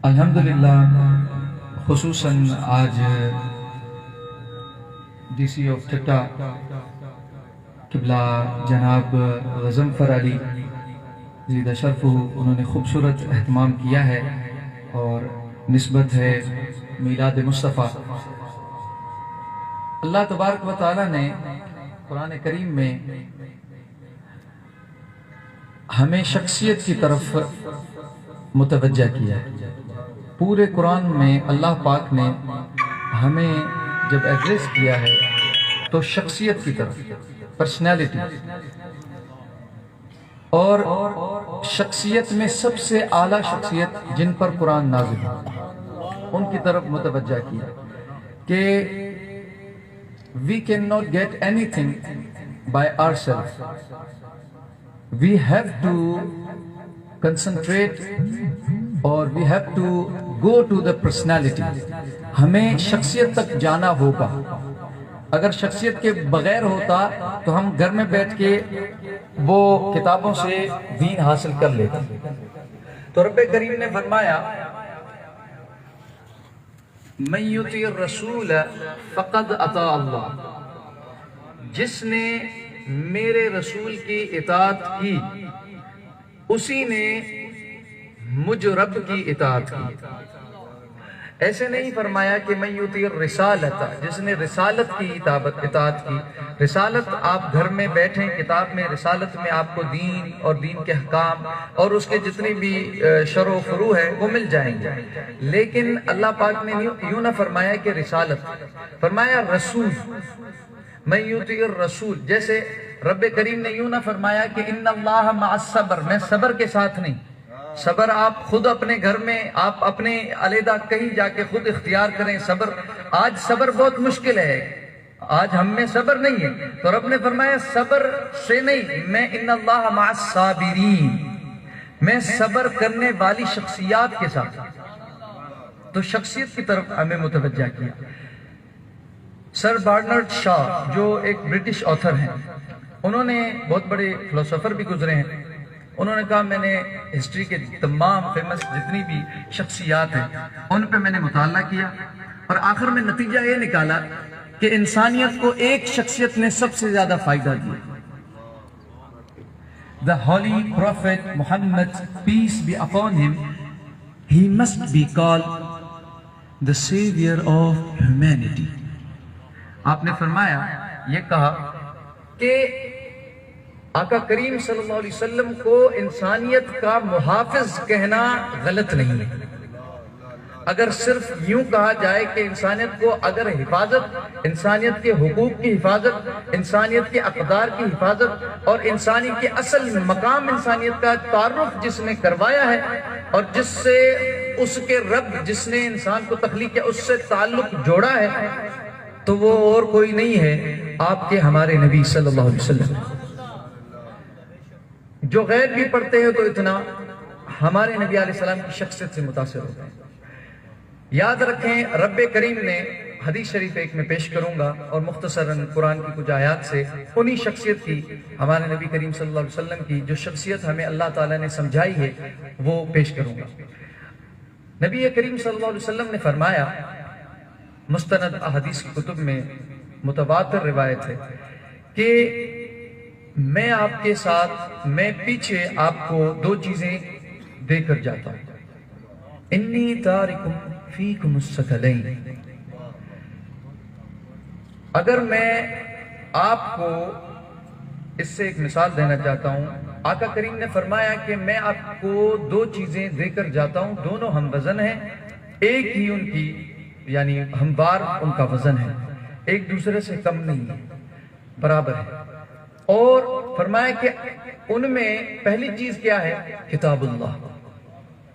الحمدللہ خصوصاً آج ڈی سی آف ٹھٹہ قبلہ جناب غضنفر علی زیدہ شرف انہوں نے خوبصورت اہتمام کیا ہے اور نسبت ہے میلاد مصطفیٰ۔ اللہ تبارک و تعالیٰ نے قرآن کریم میں ہمیں شخصیت کی طرف متوجہ کیا ہے۔ پورے قرآن میں اللہ پاک نے ہمیں جب ایڈریس کیا ہے تو شخصیت کی طرف، پرسنالٹی، اور شخصیت میں سب سے اعلیٰ شخصیت جن پر قرآن نازل ہے ان کی طرف متوجہ کیا کہ we cannot get anything by ourselves. We have to concentrate or we have to go to the personality. ہمیں شخصیت تک جانا ہوگا۔ اگر شخصیت کے بغیر ہوتا تو ہم گھر میں بیٹھ کے وہ کتابوں سے دین حاصل کر لیتے۔ تو رب کریم نے فرمایا من یطیع الرسول فقد اطاع اللہ، جس نے میرے رسول کی اطاعت کی اسی نے مجھ رب کی اطاعت کی۔ ایسے نہیں فرمایا کہ من یطیع الرسالۃ، جس نے رسالت کی اطاعت کی۔ رسالت آپ گھر میں بیٹھیں کتاب میں، رسالت میں آپ کو دین اور دین کے احکام اور اس کے جتنی بھی شرع و فروع ہے وہ مل جائیں گے، لیکن اللہ پاک نے یوں نہ فرمایا کہ رسالت، فرمایا رسول، من یطیع الرسول۔ جیسے رب کریم نے یوں نہ فرمایا کہ ان اللہ مع الصبر، میں صبر کے ساتھ نہیں۔ صبر آپ خود اپنے گھر میں، آپ اپنے علیحدہ کہیں جا کے خود اختیار کریں صبر۔ آج صبر بہت مشکل ہے، آج ہم میں صبر نہیں ہے، تو رب نے فرمایا صبر سے نہیں، میں ان اللہ مع الصابرین، میں صبر کرنے والی شخصیات کے ساتھ۔ تو شخصیت کی طرف ہمیں متوجہ کیا۔ سر برنارڈ شاہ جو ایک برٹش آتھر ہیں، انہوں نے بہت بڑے فلسفر بھی گزرے ہیں، انہوں نے کہا میں نے ہسٹری کے تمام فیمس جتنی بھی شخصیات ہیں ان پہ میں نے مطالعہ کیا اور آخر میں نتیجہ یہ نکالا کہ انسانیت کو ایک شخصیت نے سب سے زیادہ فائدہ دیا۔ The Holy Prophet Muhammad, peace be upon him, he must be called the savior of humanity۔ آپ نے فرمایا، یہ کہا کہ آقا کریم صلی اللہ علیہ وسلم کو انسانیت کا محافظ کہنا غلط نہیں ہے۔ اگر صرف یوں کہا جائے کہ انسانیت کو اگر حفاظت، انسانیت کے حقوق کی حفاظت، انسانیت کے اقدار کی حفاظت اور انسانیت کے اصل مقام انسانیت کا تعارف جس نے کروایا ہے اور جس سے اس کے رب جس نے انسان کو تخلیق کیا اس سے تعلق جوڑا ہے، تو وہ اور کوئی نہیں ہے آپ کے ہمارے نبی صلی اللہ علیہ وسلم۔ جو غیب بھی پڑھتے ہیں تو اتنا ہمارے نبی علیہ السلام کی شخصیت سے متاثر ہوتے ہیں۔ یاد رکھیں رب کریم نے حدیث شریف ایک میں پیش کروں گا اور مختصراً قرآن کی کچھ آیات سے انہی شخصیت کی، ہمارے نبی کریم صلی اللہ علیہ وسلم کی جو شخصیت ہمیں اللہ تعالیٰ نے سمجھائی ہے وہ پیش کروں گا۔ نبی کریم صلی اللہ علیہ وسلم نے فرمایا، مستند احادیث کی کتب میں متواتر روایت ہے کہ میں آپ کے ساتھ، میں پیچھے آپ کو دو چیزیں دے کر جاتا ہوں۔ انی تارکم فیکم الثقلین، اگر میں آپ کو اس سے ایک مثال دینا چاہتا ہوں، آقا کریم نے فرمایا کہ میں آپ کو دو چیزیں دے کر جاتا ہوں، دونوں ہم وزن ہیں، ایک ہی ان کی یعنی ہموار ان کا وزن ہے، ایک دوسرے سے کم نہیں ہے، برابر ہے۔ اور فرمایا کہ ان میں پہلی چیز کیا ہے؟ کتاب اللہ،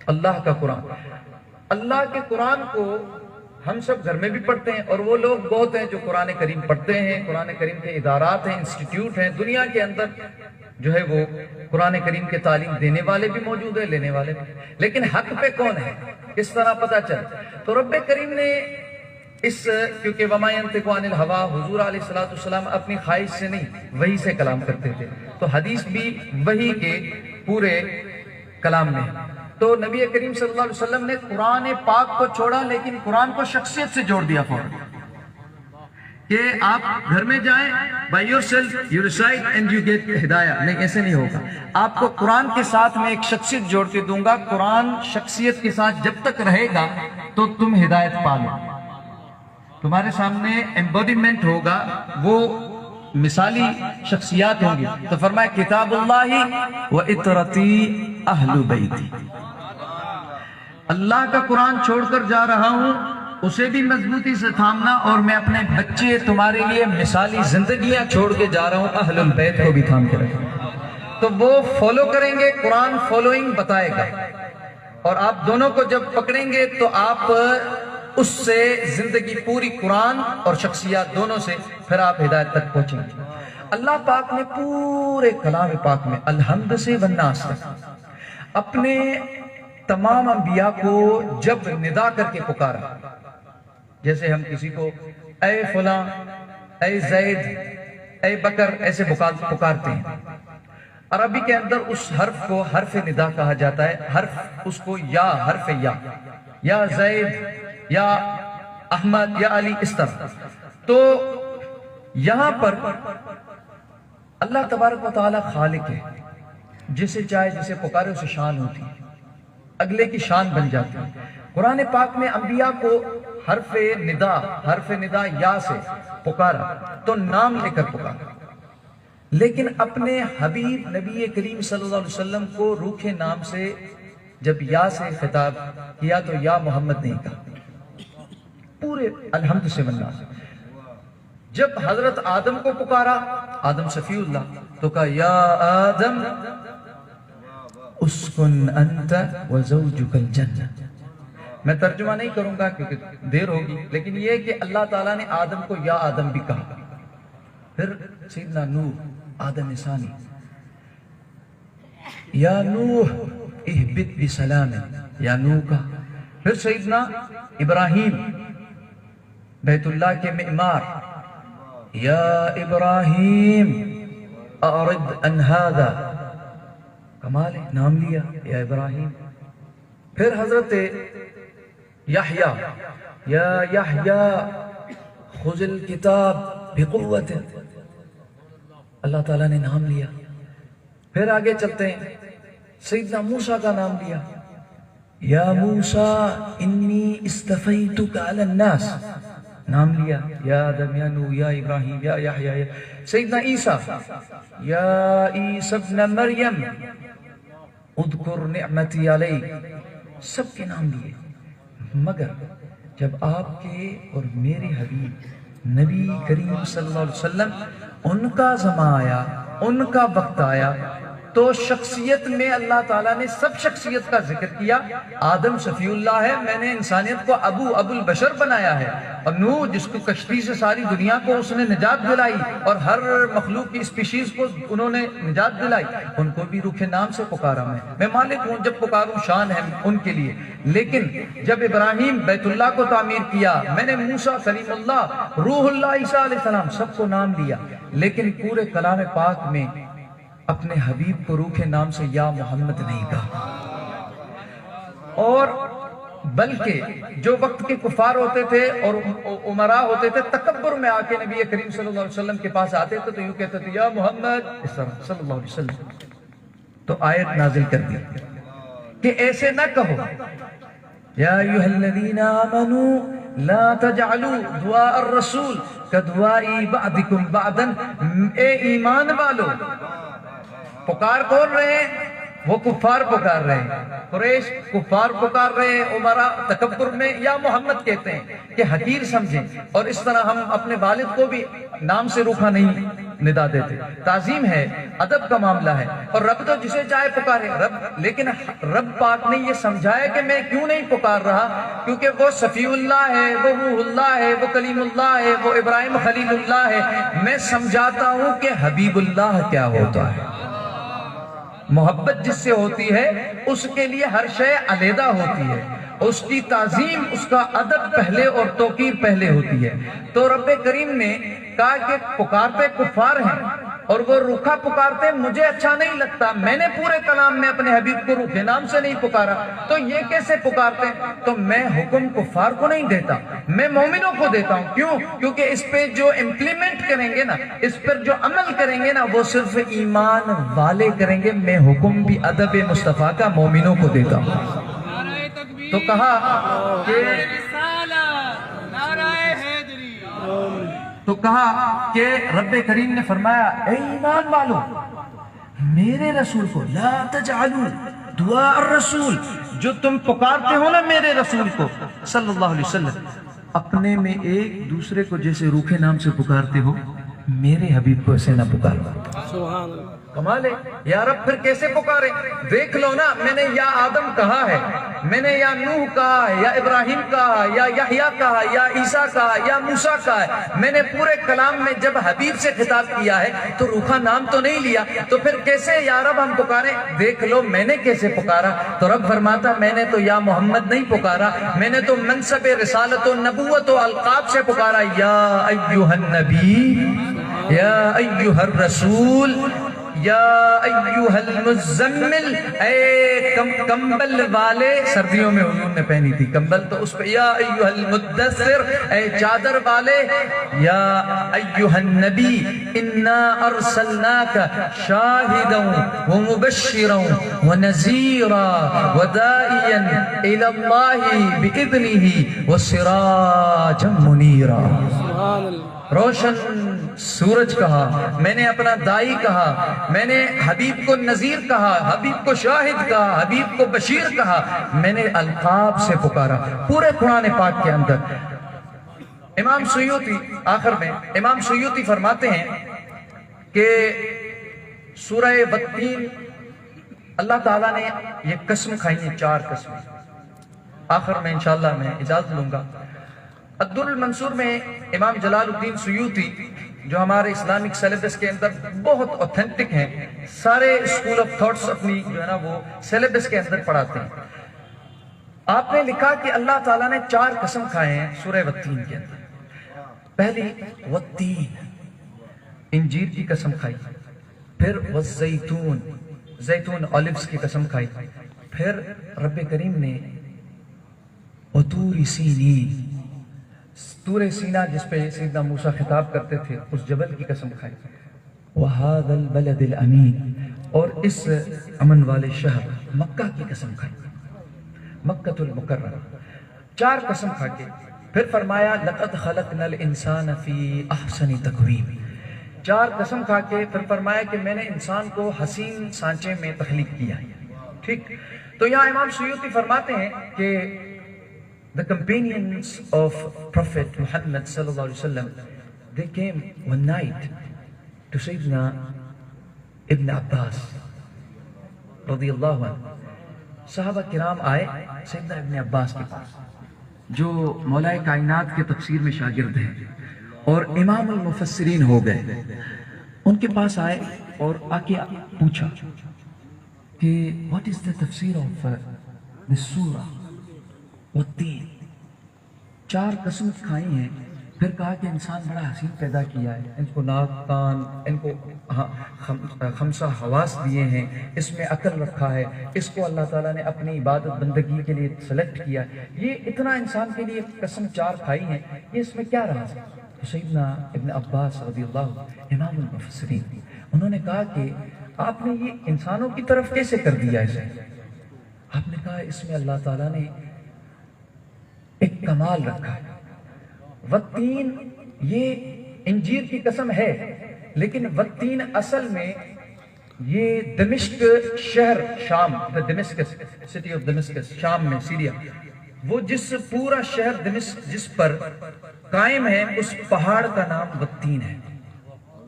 اللہ کا قرآن۔ اللہ کے قرآن کو ہم سب گھر میں بھی پڑھتے ہیں اور وہ لوگ بہت ہیں جو قرآن کریم پڑھتے ہیں، قرآن کریم کے ادارات ہیں، انسٹیٹیوٹ ہیں دنیا کے اندر جو ہے وہ قرآن کریم کے تعلیم دینے والے بھی موجود ہیں، لینے والے بھی، لیکن حق پہ کون ہے کس طرح پتہ چلے؟ تو رب کریم نے کیونکہ وما ينطق عن الهوى، حضور علیہ السلام اپنی خواہش سے نہیں وحی سے کلام کرتے تھے، تو حدیث بھی وحی کے پورے کلام میں ہے۔ تو نبی کریم صلی اللہ علیہ وسلم نے قرآن پاک کو چھوڑا لیکن قرآن کو شخصیت سے جوڑ دیا فوراً کہ آپ گھر میں جائیں by yourself you recite and you get ہدایہ. نہیں، ایسے نہیں ہوگا. آپ کو قرآن کے ساتھ میں ایک شخصیت جوڑ کے دوں گا. قرآن شخصیت کے ساتھ جب تک رہے گا تو تم ہدایت پا لو. تمہارے سامنے ایمبوڈیمنٹ ہوگا، وہ مثالی شخصیات ہوں گی. تو فرمایا کتاب اللہ و اطرتی اہل بیتی. اللہ کا قرآن چھوڑ کر جا رہا ہوں، اسے بھی مضبوطی سے تھامنا، اور میں اپنے بچے تمہارے لیے مثالی زندگیاں چھوڑ کے جا رہا ہوں، اہل البیت کو بھی تھام کے رکھنا. تو وہ فالو کریں گے، قرآن فالوئنگ بتائے گا، اور آپ دونوں کو جب پکڑیں گے تو آپ اس سے زندگی پوری قرآن اور شخصیات دونوں سے پھر آپ ہدایت تک پہنچیں گے. اللہ پاک نے پورے کلام پاک میں الحمد سے والناس تک اپنے تمام انبیاء کو جب ندا کر کے پکارا، جیسے ہم کسی کو اے فلاں، اے زید، اے بکر ایسے پکارتے ہیں. عربی کے اندر اس حرف کو حرف ندا کہا جاتا ہے. حرف اس کو یا، حرف یا زید یا احمد یا علی، اس طرح. تو یہاں پر اللہ تبارک و تعالی خالق ہے، جسے چاہے جسے پکارے اسے شان ہوتی ہے، اگلے کی شان بن جاتی ہے. قرآن پاک میں انبیاء کو حرف ندا یا سے پکارا تو نام لے کر پکارا، لیکن اپنے حبیب نبی کریم صلی اللہ علیہ وسلم کو روکھے نام سے جب یا سے خطاب کیا تو یا محمد نہیں کہا، پورے الحمد سے بننا. جب حضرت آدم کو پکارا، آدم صفی اللہ، تو کہا یا آدم اسکن انت وزوجک الجنہ. میں ترجمہ نہیں کروں گا کیونکہ دیر ہوگی، لیکن یہ کہ اللہ تعالیٰ نے آدم کو یا آدم بھی کہا. پھر سیدنا نوح، آدم ثانی، یا نوح اہبط بسلام، یا نوح کہا. پھر سیدنا ابراہیم، بیت اللہ کے معمار، یا ابراہیم اعرض عن ھذا، کمال ہے، نام لیا یا ابراہیم. پھر حضرت یحییٰ، یا یحییٰ خذ الکتاب بقوت، اللہ تعالیٰ نے نام لیا. پھر آگے چلتے ہیں، سیدنا موسیٰ کا نام لیا، یا موسیٰ انی استفیتک علی الناس، نام لیا، یا آدم، یا نوح، یا ابراہیم، یا یحییٰ. سیدنا عیسیٰ، یا عیسی ابن مریم اذکر نعمتی علیک، سب کے نام لیے. مگر جب آپ کے اور میرے حبیب نبی کریم صلی اللہ علیہ وسلم ان کا زمان آیا، ان کا وقت آیا، تو شخصیت میں اللہ تعالیٰ نے سب شخصیت کا ذکر کیا. آدم صفی اللہ ہے، میں نے انسانیت کو ابو البشر بنایا ہے. اور نوح جس کو کشتی سے ساری دنیا کو اس نے نجات دلائی اور ہر مخلوق کی اسپیشیز کو انہوں نے نجات دلائی، ان کو بھی روح نام سے پکارا. میں مالک ہوں، جب پکاروں شان ہے ان کے لیے. لیکن جب ابراہیم بیت اللہ کو تعمیر کیا، میں نے موسیٰ کلیم اللہ، روح اللہ عیسیٰ علیہ السلام سب کو نام دیا. لیکن پورے کلام پاک میں اپنے حبیب کو روکھے نام سے یا محمد نہیں کہا. اور بلکہ جو وقت کے کفار ہوتے تھے اور عمراء ہوتے تھے، تکبر میں آ کے نبی کریم صلی اللہ علیہ وسلم کے پاس آتے تھے تو یوں کہتے تھے یا محمد، اس طرح صلی اللہ علیہ وسلم. تو آیت نازل کر دی کہ ایسے نہ کہو، یا ایھا الذین آمنوا لا تجعلوا دعاء الرسول کدعاء بعضکم بعضا. اے ایمان والو، پکار کون رہے ہیں؟ وہ کفار پکار رہے ہیں، قریش کفار پکار رہے ہیں. عمراء تکبر میں یا محمد کہتے ہیں کہ حقیر سمجھیں. اور اس طرح ہم اپنے والد کو بھی نام سے روکھا نہیں ندا دیتے. تعظیم ہے، ادب کا معاملہ ہے. اور رب تو جسے چاہے پکارے رب. لیکن رب پاک نے یہ سمجھایا کہ میں کیوں نہیں پکار رہا، کیونکہ وہ صفی اللہ ہے، وہ روح اللہ ہے، وہ کلیم اللہ ہے، وہ ابراہیم خلیل اللہ ہے. میں سمجھاتا ہوں کہ حبیب اللہ کیا ہوتا ہے. محبت جس سے ہوتی ہے اس کے لیے ہر شے علیحدہ ہوتی ہے، اس کی تعظیم، اس کا ادب پہلے اور توقیر پہلے ہوتی ہے. تو رب کریم نے کہا کہ پکارتے کفار ہیں، اور وہ روکھا پکارتے ہیں مجھے اچھا نہیں لگتا، میں نے پورے کلام میں اپنے حبیب کو روکھے نام سے نہیں پکارا، تو یہ کیسے پکارتے ہیں؟ تو میں حکم کفار کو نہیں دیتا، میں مومنوں کو دیتا ہوں۔ کیوں؟ کیونکہ اس پہ جو امپلیمنٹ کریں گے نا، اس پر جو عمل کریں گے نا، وہ صرف ایمان والے کریں گے۔ میں حکم بھی ادب مصطفیٰ کا مومنوں کو دیتا ہوں۔ تو کہا کہ رب کریم نے فرمایا اے ایمان والو، میرے رسول کو لا تجعلوا دعاء الرسول، جو تم پکارتے ہو نا میرے رسول کو صلی اللہ علیہ وسلم، اپنے میں ایک دوسرے کو جیسے روکھے نام سے پکارتے ہو، میرے حبیب کو ایسے نہ پکارو۔ سبحان اللہ، کمال ہے۔ یا رب پھر کیسے پکارے؟ دیکھ لو نا، میں نے یا آدم کہا ہے، میں نے یا نوح کہا ہے، یا ابراہیم کہا، یا یحییٰ کہا، یا عیسیٰ کہا، یا موسیٰ کہا ہے۔ میں نے پورے کلام میں جب حبیب سے خطاب کیا ہے تو روکھا نام تو نہیں لیا، تو پھر کیسے یا رب ہم پکارے؟ دیکھ لو میں نے کیسے پکارا۔ تو رب فرماتا میں نے تو یا محمد نہیں پکارا، میں نے تو منصب رسالت و نبوت و القاب سے پکارا، یا ایھا النبی، یا ایھا الرسول، یا ایھا المزمل، اے کمبل والے۔ سردیوں میں حضور نے پہنی تھی کمبل، تو اس پہ یا ایھا المدثر، اے چادر والے۔ یا ایھا النبی انا ارسلناک شاہدا ومبشرا ونذیرا وداعیا الی اللہ باذنہ وسراجا منیرا۔ روشن سورج کہا، میں نے اپنا دائی کہا، میں نے حبیب کو نذیر کہا، حبیب کو شاہد کہا، حبیب کو بشیر کہا، میں نے القاب سے پکارا پورے قرآن پاک کے اندر۔ امام سیوطی آخر میں امام سیوطی فرماتے ہیں کہ سورہ والتین اللہ تعالیٰ نے یہ قسم کھائی ہیں، 4 قسمیں۔ آخر میں انشاءاللہ میں اجازت لوں گا۔ الدر المنصور میں امام جلال الدین سیوطی جو ہمارے اسلامک سیلیبس کے اندر بہت اوتھینٹک ہیں، سارے اسکول آف تھاٹس اپنی جو ہے نا وہ سیلیبس کے اندر پڑھاتے ہیں۔ آپ نے لکھا کہ اللہ تعالیٰ نے 4 قسم کھائے ہیں سورہ والتین کے اندر۔ پہلی والتین، انجیر کی قسم کھائی، پھر والزیتون، زیتون اولیوز کی قسم کھائی، پھر رب کریم نے وطور سینین، طور سینہ جس پہ سیدنا موسیٰ خطاب کرتے تھے، اس جبل کی قسم کھائی، وَهَذَا الْبَلَدِ الْأَمِينَ، اور اس امن والے شہر مکہ کی قسم کھائی، مکۃ المکرمہ۔ 4 قسم کھا کے پھر فرمایا لَقَدْ خَلَقْنَا الْإِنسَانَ فِي أَحْسَنِ تَقْوِيمٍ۔ 4 قسم کھا کے پھر فرمایا کہ میں نے انسان کو حسین سانچے میں تخلیق کیا ہے۔ ٹھیک، تو یہاں امام سیوطی فرماتے ہیں کہ the companions of Prophet Muhammad sallallahu alaihi wasallam, they came one night to Sayyidina Ibn Abbas radiyallahu anhu. صحابہ کرام آئے سیدنا ابن عباس کے پاس، جو مولا کائنات کے تفسیر میں شاگرد ہیں اور امام المفسرین ہو گئے۔ ان کے پاس آئے اور آ کے پوچھا کہ what is the تفسیر of this surah والتین؟ 4 قسم کھائی ہیں، پھر کہا کہ انسان بڑا حسین پیدا کیا ہے، ان کو ناک کان، ان کو 5 حواس دیے ہیں، اس میں عقل رکھا ہے، اس کو اللہ تعالیٰ نے اپنی عبادت بندگی کے لیے سلیکٹ کیا ہے، یہ اتنا انسان کے لیے قسم 4 کھائی ہیں، یہ اس میں کیا رہا؟ تو سیدنا ابن عباس رضی اللہ امام المفسرین، انہوں نے کہا کہ آپ نے یہ انسانوں کی طرف کیسے کر دیا اسے؟ آپ نے کہا اس میں اللہ تعالیٰ نے ایک کمال رکھا ہے۔ والتین یہ انجیر کی قسم ہے، لیکن والتین اصل میں یہ دمشق شہر شام، دمشقس، سٹی آف دمشقس، شام میں سیریا، وہ جس پورا شہر دمشق جس پر قائم ہے اس پہاڑ کا نام والتین ہے۔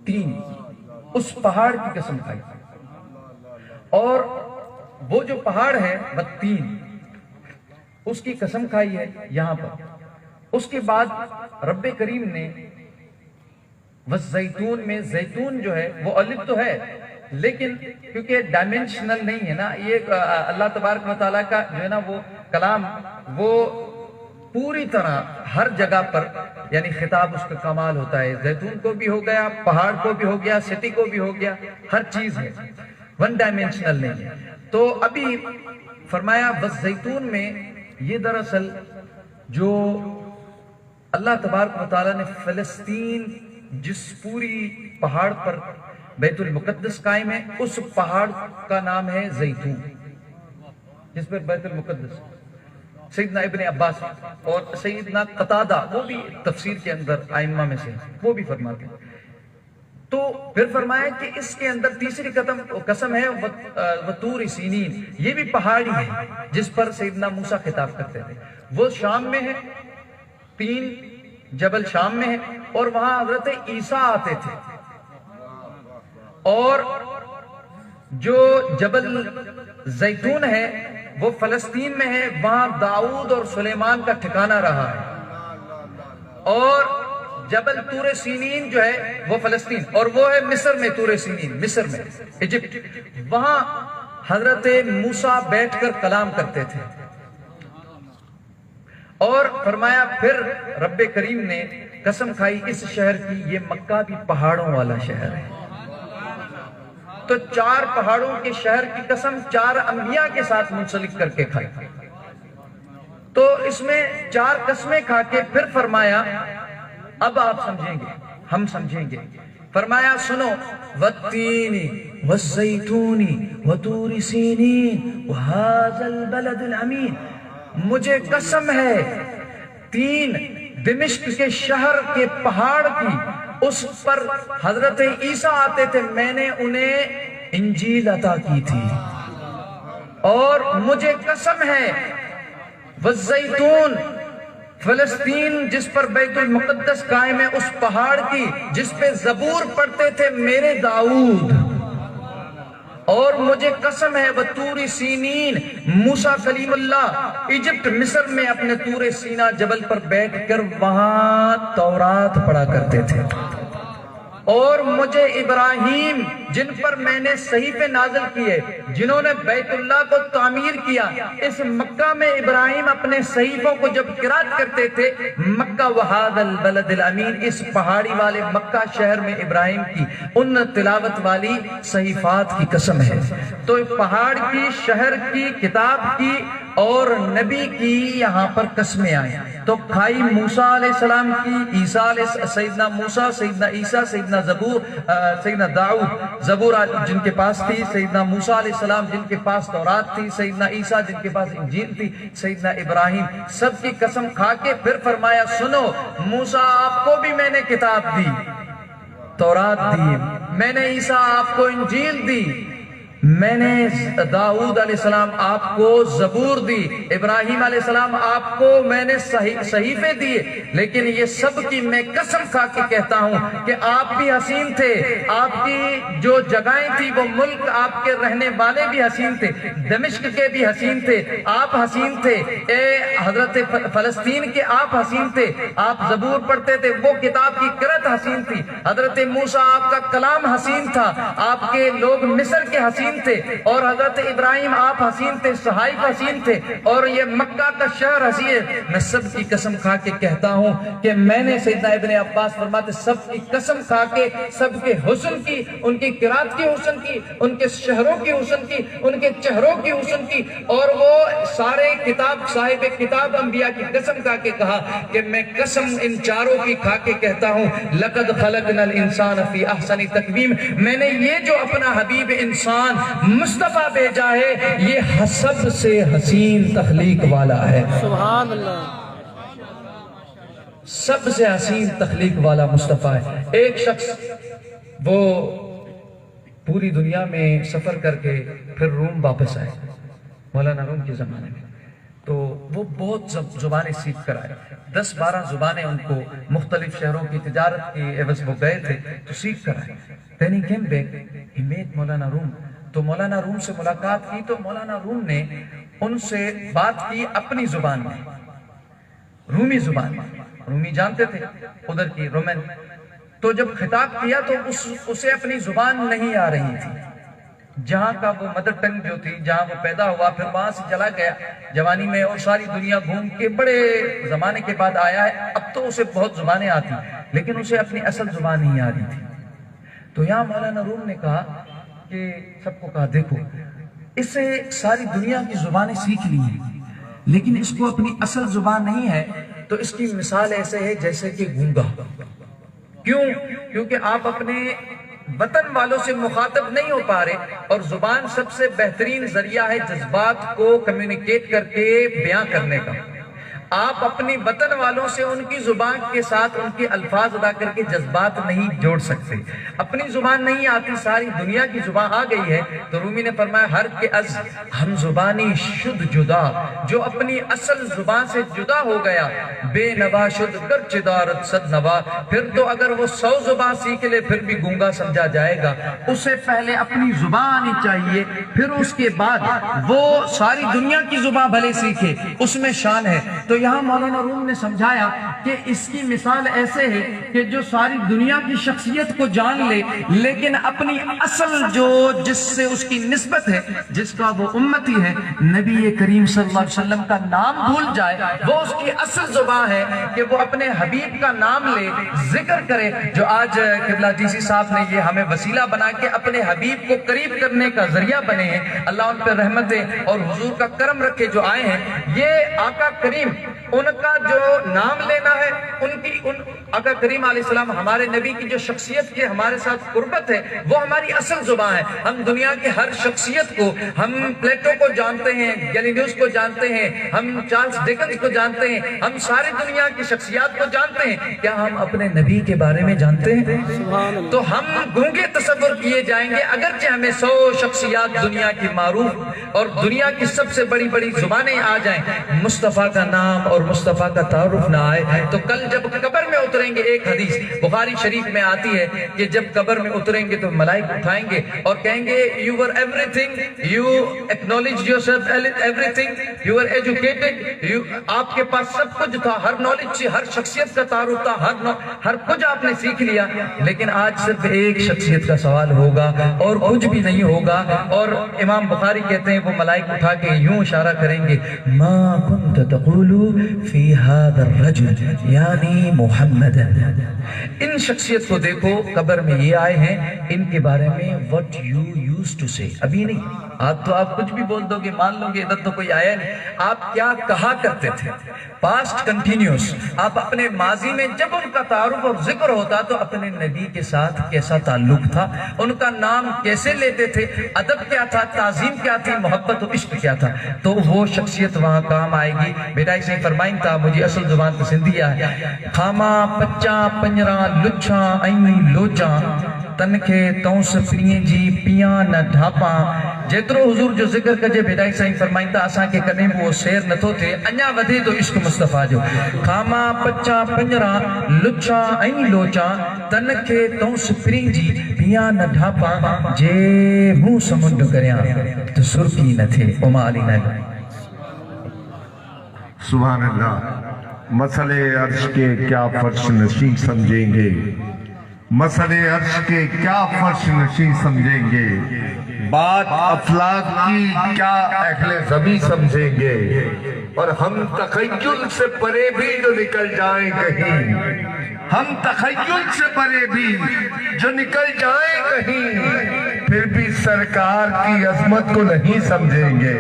3 اس پہاڑ کی قسم کھائی، اور وہ جو پہاڑ ہے والتین اس کی قسم کھائی ہے یہاں پر۔ اس کے بعد رب کریم نے والزیتون میں، زیتون جو ہے وہ الف تو ہے لیکن کیونکہ ڈائمینشنل نہیں ہے نا، یہ اللہ تبارک و تعالیٰ کا جو ہے نا وہ کلام وہ پوری طرح ہر جگہ پر یعنی خطاب اس کا کمال ہوتا ہے. زیتون کو بھی ہو گیا, پہاڑ کو بھی ہو گیا, سٹی کو بھی ہو گیا, ہر چیز ہے, ون ڈائمینشنل نہیں ہے. تو ابھی فرمایا والزیتون میں یہ دراصل جو اللہ تبارک و تعالیٰ نے فلسطین جس پوری پہاڑ پر بیت المقدس قائم ہے اس پہاڑ کا نام ہے زیتون, جس پر بیت المقدس. سیدنا ابن عباس اور سیدنا قتادہ وہ بھی تفسیر کے اندر ائمہ میں سے وہ بھی فرماتے ہیں. تو پھر فرمایا کہ اس کے اندر تیسری قسم ہے وطور سینین, یہ بھی پہاڑی ہے جس پر سیدنا موسیٰ خطاب کرتے تھے. وہ شام میں ہے, 3 جبل شام میں ہے, اور وہاں حضرت عیسیٰ آتے تھے. اور جو جبل زیتون ہے وہ فلسطین میں ہے, وہاں داؤد اور سلیمان کا ٹھکانہ رہا ہے. اور جبل طور سینین جو ہے وہ فلسطین, اور وہ ہے مصر میں, طور سینین مصر میں, ایجپٹ, وہاں حضرت موسیٰ بیٹھ کر کلام کرتے تھے. اور فرمایا پھر رب کریم نے قسم کھائی اس شہر کی, یہ مکہ بھی پہاڑوں والا شہر ہے. تو 4 پہاڑوں کے شہر کی قسم 4 انبیاء کے ساتھ منسلک کر کے کھائی. تو اس میں 4 قسمیں کھا کے پھر فرمایا اب آپ سمجھیں گے, ہم سمجھیں گے. فرمایا سنو, والتینی والزیتونی وطور سینین وہذا البلد الامین, مجھے قسم ہے 3 دمشق کے شہر کے پہاڑ کی, اس پر حضرت عیسیٰ آتے تھے, میں نے انہیں انجیل عطا کی تھی. اور مجھے قسم ہے والزیتون فلسطین جس پر بیت المقدس قائم ہے اس پہاڑ کی جس پہ زبور پڑھتے تھے میرے داؤد. اور مجھے قسم ہے وطور سینین, موسیٰ کلیم اللہ ایجپٹ مصر میں اپنے طور سینا جبل پر بیٹھ کر وہاں تورات پڑھا کرتے تھے. اور مجھے ابراہیم جن پر میں نے صحیفے نازل کیے, جنہوں نے بیت اللہ کو تعمیر کیا, اس مکہ میں ابراہیم اپنے صحیفوں کو جب قرات کرتے تھے, مکہ وہذا البلد الامین, اس پہاڑی والے مکہ شہر میں ابراہیم کی ان تلاوت والی صحیفات کی قسم ہے. تو پہاڑ کی, شہر کی, کتاب کی اور نبی کی یہاں پر قسمیں آئیں. تو کھائی موسیٰ علیہ السلام کی, عیسیٰ علیہ سیدنا موسیٰ, سیدنا عیسیٰ, سیدنا زبور, سیدنا داؤد زبور جن کے پاس تھی, سیدنا موسیٰ علیہ السلام جن کے پاس تورات تھی, سیدنا عیسیٰ جن کے پاس انجیل تھی, سیدنا ابراہیم, سب کی قسم کھا کے پھر فرمایا سنو, موسیٰ آپ کو بھی میں نے کتاب دی, تورات دی, میں نے عیسیٰ آپ کو انجیل دی, میں نے داؤد علیہ السلام آپ کو زبور دی, ابراہیم علیہ السلام آپ کو میں نے صحیفے دیے, لیکن یہ سب کی میں قسم کھا کے کہتا ہوں کہ آپ بھی حسین تھے, آپ کی جو جگہیں تھی وہ ملک آپ کے رہنے والے بھی حسین تھے, دمشق کے بھی حسین تھے, آپ حسین تھے, اے حضرت فلسطین کے آپ حسین تھے, آپ زبور پڑھتے تھے, وہ کتاب کی قرأت حسین تھی, حضرت موسیٰ آپ کا کلام حسین تھا, آپ کے لوگ مصر کے حسین تھے, اور حضرت ابراہیم آپ حسین تھے, صحائف حسین تھے, اور یہ مکہ کا شہر حسین ہے. میں سب کی قسم کھا کے کہتا ہوں کہ میں نے, سیدنا ابن عباس فرماتے, سب کی قسم کھا کے سب کے حسن کی, ان کی قرات کی حسن کی, ان کے شہروں کی حسن کی, ان کے چہروں کی حسن کی, اور وہ سارے کتاب صاحب کتاب انبیاء کی قسم کھا کے کہا کہ میں قسم ان چاروں کی کھا کے کہتا ہوں لقد خلقنا الانسان فی احسن تقویم, میں نے یہ جو اپنا حبیب انسان مصطفیٰ بھیجا ہے یہ سب سے حسین تخلیق والا ہے. سبحان اللہ, سب سے حسین تخلیق والا مصطفیٰ ہے. ایک شخص وہ پوری دنیا میں سفر کر کے پھر روم واپس آئے, مولانا روم کے زمانے میں, تو وہ بہت زبانیں سیکھ کر آئے, 10-12 زبانیں ان کو مختلف شہروں کی تجارت کی عوض وہ گئے تھے تو سیکھ کر آئے. Then he came back, he met مولانا روم. تو مولانا روم سے ملاقات کی تو مولانا روم نے ان سے بات کی اپنی زبان میں, رومی زبان میں, رومی جانتے تھے ادھر کی رومن. تو جب خطاب کیا تو اسے اپنی زبان نہیں آ رہی تھی, جہاں کا وہ مدر ٹنگ جو تھی، جہاں وہ پیدا ہوا، پھر وہاں سے چلا گیا جوانی میں اور ساری دنیا گھوم کے بڑے زمانے کے بعد آیا ہے۔ اب تو اسے بہت زبانیں آتی لیکن اسے اپنی اصل زبان نہیں آتی تھی۔ تو یہاں مولانا روم نے کہا کہ سب کو کہا دیکھو اسے ساری دنیا کی زبانیں سیکھ لی ہیں لیکن اس کو اپنی اصل زبان نہیں ہے، تو اس کی مثال ایسے ہے جیسے کہ گونگا۔ کیوں؟ کیونکہ آپ اپنے وطن والوں سے مخاطب نہیں ہو پا رہے، اور زبان سب سے بہترین ذریعہ ہے جذبات کو کمیونیکیٹ کر کے بیان کرنے کا۔ آپ اپنی وطن والوں سے ان کی زبان کے ساتھ ان کے الفاظ ادا کر کے جذبات نہیں جوڑ سکتے۔ اپنی زبان نہیں آتی، ساری دنیا کی زبان آ گئی ہے، تو رومی نے فرمایا ہر کے از ہم زبانی شد جدا، جو اپنی اصل زبان سے جدا ہو گیا بے نوا شد گرچہ دارت صد نوا، پھر تو اگر وہ 100 زبان سیکھ لے پھر بھی گونگا سمجھا جائے گا۔ اسے پہلے اپنی زبان آنی چاہیے، پھر اس کے بعد وہ ساری دنیا کی زبان بھلے سیکھے، اس میں شان ہے۔ تو یہاں مولانا روم نے سمجھایا کہ اس کی مثال ایسے ہے کہ جو ساری دنیا کی شخصیت کو جان لے لیکن اپنی اصل جو جس سے اس کی نسبت ہے، جس کا وہ امتی ہے، نبی کریم صلی اللہ علیہ وسلم کا نام بھول جائے، وہ اس کی اصل زبان ہے کہ وہ اپنے حبیب کا نام لے، ذکر کرے۔ جو آج قبلہ ڈی سی صاحب نے یہ ہمیں وسیلہ بنا کے اپنے حبیب کو قریب کرنے کا ذریعہ بنے ہیں، اللہ ان پر رحمتیں اور حضور کا کرم رکھے جو آئے ہیں، یہ آقا کریم ان کا جو نام لینا ہے، آقا کریم علیہ السلام ہمارے نبی کی جو شخصیت کی ہمارے ساتھ قربت ہے وہ ہماری اصل زبان ہے۔ ہم دنیا کے ہر شخصیت کو، ہم پلیٹو کو جانتے ہیں، گیلیلیوس کو جانتے ہیں، ہم چارلس ڈیکنز کو جانتے ہیں، ہم ساری دنیا کی شخصیات کو جانتے ہیں، کیا ہم اپنے نبی کے بارے میں جانتے ہیں؟ تو ہم گونگے تصور کیے جائیں گے اگرچہ ہمیں 100 شخصیات دنیا کی معروف اور دنیا کی سب سے بڑی بڑی زبانیں آ جائیں، مصطفیٰ کا نام اور مصطفیٰ کا تعارف نہ آئے تو کل جب قبر میں اتریں گے، ایک حدیث بخاری شریف میں آتی ہے کہ جب قبر میں اتریں گے تو ملائکہ اٹھائیں گے اور کہیں گے you were everything, you acknowledged yourself everything, you were educated, آپ کے پاس سب کچھ تھا، ہر نالج سے، ہر شخصیت کا تعارف تھا، ہر کچھ آپ نے سیکھ لیا، لیکن آج صرف ایک شخصیت کا سوال ہوگا اور کچھ بھی نہیں ہوگا۔ اور امام بخاری کہتے ہیں وہ ملائکہ اٹھا کے یوں اشارہ کریں گے ما كنت تقول فی هذا الرجل یعنی محمد۔ ان شخصیت کو دیکھو، قبر میں یہ آئے ہیں، ان کے بارے میں what you used to say، ابھی نہیں، آپ تو آپ کچھ بھی بول دو گے، مان لو گے، ادھر تو کوئی آیا نہیں، آپ کیا کہا کرتے تھے، پاسٹ کنٹینیوس۔ آپ اپنے ماضی میں جب ان کا تعارف اور ذکر ہوتا تو اپنے نبی کے ساتھ کیسا تعلق تھا، ان کا نام کیسے لیتے تھے، ادب کیا تھا، تعظیم کیا تھی، محبت و عشق کیا تھا، تو وہ شخصیت وہاں کام آئے گی۔ بیٹا اسے فرمائیں تھا، مجھے اصل زبان پسندی ہے، خاما پچا پنجرا لچھا این لوچا تنکھے تونس پرین جی پیاں نہ ڈھاپا۔ جیترو حضور جو ذکر کجے بھیدائی سائیں فرمائیں تا اساں کے کنے وہ سیر نتو تھے، انیا ودے تو عشق مصطفیٰ جو۔ خاما پچا پنجرا لچھا این لوچا تنکھے تونس پرین جی پیاں نہ ڈھاپا، جے منہ سمنڈ کریاں تو سرکی نہ تھے امالی نہ۔ سبحان اللہ۔ مسئلے عرش کے کیا فرش نشین سمجھیں گے، مسئلے عرش کے کیا فرش نشین سمجھیں گے، بات افلاک کی کیا اہل زمین سمجھیں گے، اور ہم تخیل سے پرے بھی جو نکل جائیں کہیں، ہم تخیل سے پرے بھی جو نکل جائیں کہیں، پھر بھی سرکار کی عظمت کو نہیں سمجھیں گے،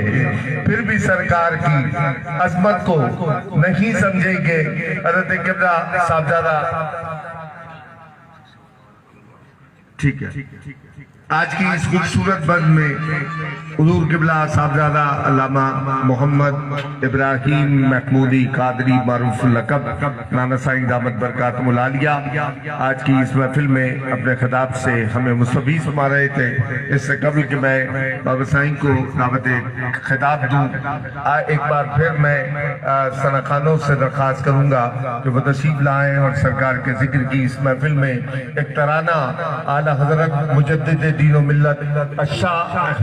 پھر بھی سرکار کی عظمت کو نہیں سمجھیں گے۔ حضرت قبلہ صاحبزادہ، ٹھیک ہے، آج کی اس خوبصورت بند میں حضور قبلہ صاحبزادہ علامہ محمد ابراہیم محمودی قادری معروف لقب نانا سائیں دامت برکاتہم العالیہ آج کی اس محفل میں اپنے خطاب سے ہمیں مستفیض فرما رہے تھے۔ اس سے قبل کہ میں بابا سائیں کو دعوت خطاب دوں، ایک بار پھر میں سنخانوں سے درخواست کروں گا کہ وہ تشریف لائیں اور سرکار کے ذکر کی اس محفل میں ایک ترانہ اعلیٰ حضرت مجدد دین و ملت الشاہ